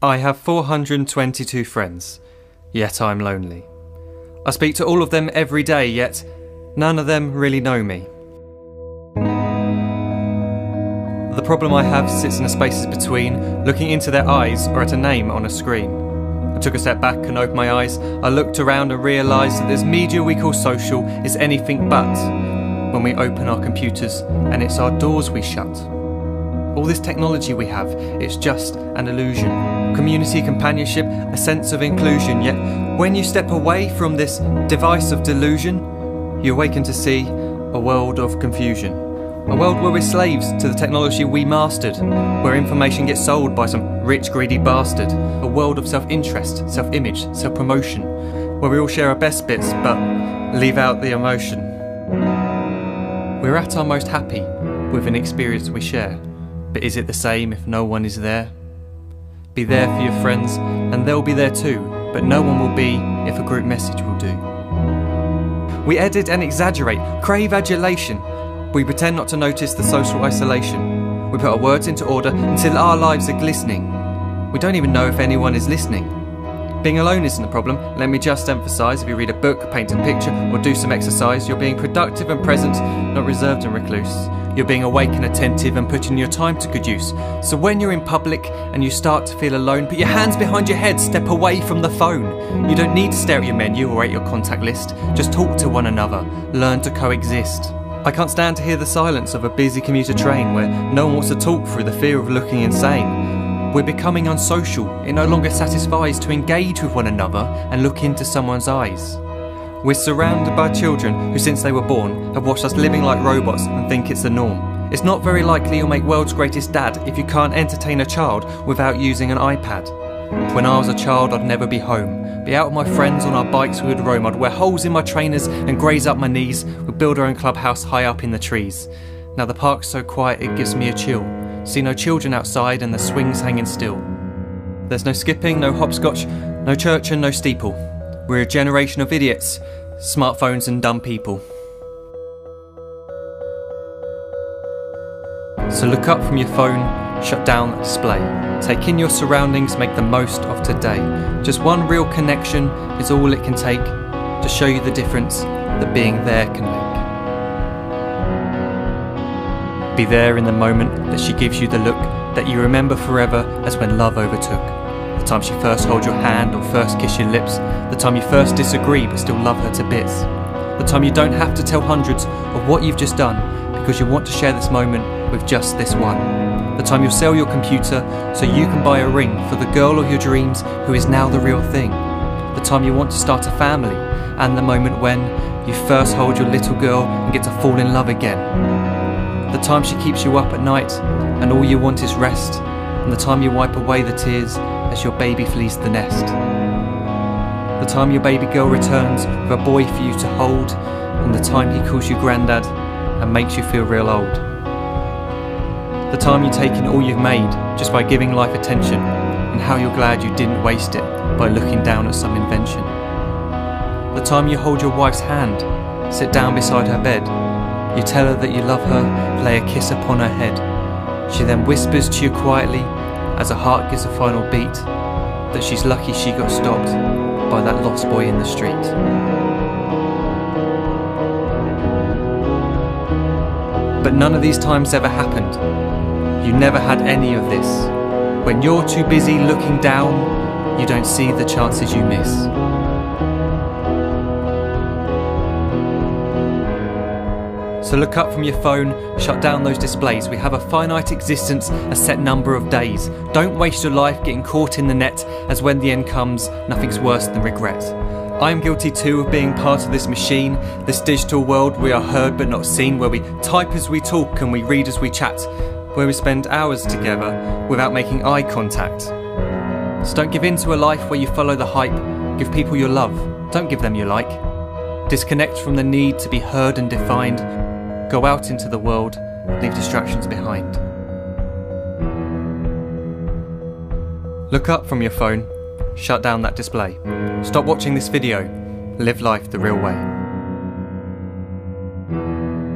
I have 422 friends, yet I'm lonely. I speak to all of them every day, yet none of them really know me. The problem I have sits in the spaces between looking into their eyes or at a name on a screen. I took a step back and opened my eyes. I looked around and realised that this media we call social is anything but when we open our computers and it's our doors we shut. All this technology we have, it's just an illusion. Community, companionship, a sense of inclusion. Yet when you step away from this device of delusion, you awaken to see a world of confusion. A world where we're slaves to the technology we mastered, where information gets sold by some rich, greedy bastard. A world of self-interest, self-image, self-promotion, where we all share our best bits but leave out the emotion. We're at our most happy with an experience we share. But is it the same if no one is there? Be there for your friends and they'll be there too, but no one will be if a group message will do. We edit and exaggerate, crave adulation. We pretend not to notice the social isolation. We put our words into order until our lives are glistening. We don't even know if anyone is listening. Being alone isn't a problem, let me just emphasise. If you read a book, paint a picture or do some exercise, you're being productive and present, not reserved and recluse. You're being awake and attentive and putting your time to good use. So when you're in public and you start to feel alone, put your hands behind your head, step away from the phone. You don't need to stare at your menu or at your contact list. Just talk to one another, learn to coexist. I can't stand to hear the silence of a busy commuter train where no one wants to talk through the fear of looking insane. We're becoming unsocial. It no longer satisfies to engage with one another and look into someone's eyes. We're surrounded by children who since they were born have watched us living like robots and think it's the norm. It's not very likely you'll make world's greatest dad if you can't entertain a child without using an iPad. When I was a child I'd never be home. Be out with my friends on our bikes we would roam. I'd wear holes in my trainers and graze up my knees. We'd build our own clubhouse high up in the trees. Now the park's so quiet it gives me a chill. See no children outside and the swings hanging still. There's no skipping, no hopscotch, no church and no steeple. We're a generation of idiots, smartphones and dumb people. So look up from your phone, shut down the display. Take in your surroundings, make the most of today. Just one real connection is all it can take to show you the difference that being there can make. Be there in the moment that she gives you the look that you remember forever as when love overtook. The time she first holds your hand or first kiss your lips. The time you first disagree but still love her to bits. The time you don't have to tell hundreds of what you've just done because you want to share this moment with just this one. The time you'll sell your computer so you can buy a ring for the girl of your dreams who is now the real thing. The time you want to start a family and the moment when you first hold your little girl and get to fall in love again. The time she keeps you up at night and all you want is rest. And the time you wipe away the tears as your baby flees the nest. The time your baby girl returns with a boy for you to hold, and the time he calls you granddad and makes you feel real old. The time you take in all you've made just by giving life attention, and how you're glad you didn't waste it by looking down at some invention. The time you hold your wife's hand, sit down beside her bed, you tell her that you love her, lay a kiss upon her head. She then whispers to you quietly as her heart gives a final beat that she's lucky she got stopped by that lost boy in the street. But none of these times ever happened. You never had any of this. When you're too busy looking down, you don't see the chances you miss. So look up from your phone, shut down those displays. We have a finite existence, a set number of days. Don't waste your life getting caught in the net, as when the end comes, nothing's worse than regret. I am guilty too of being part of this machine, this digital world we are heard but not seen, where we type as we talk and we read as we chat, where we spend hours together without making eye contact. So don't give in to a life where you follow the hype. Give people your love, don't give them your like. Disconnect from the need to be heard and defined. Go out into the world, leave distractions behind. Look up from your phone, shut down that display. Stop watching this video, live life the real way.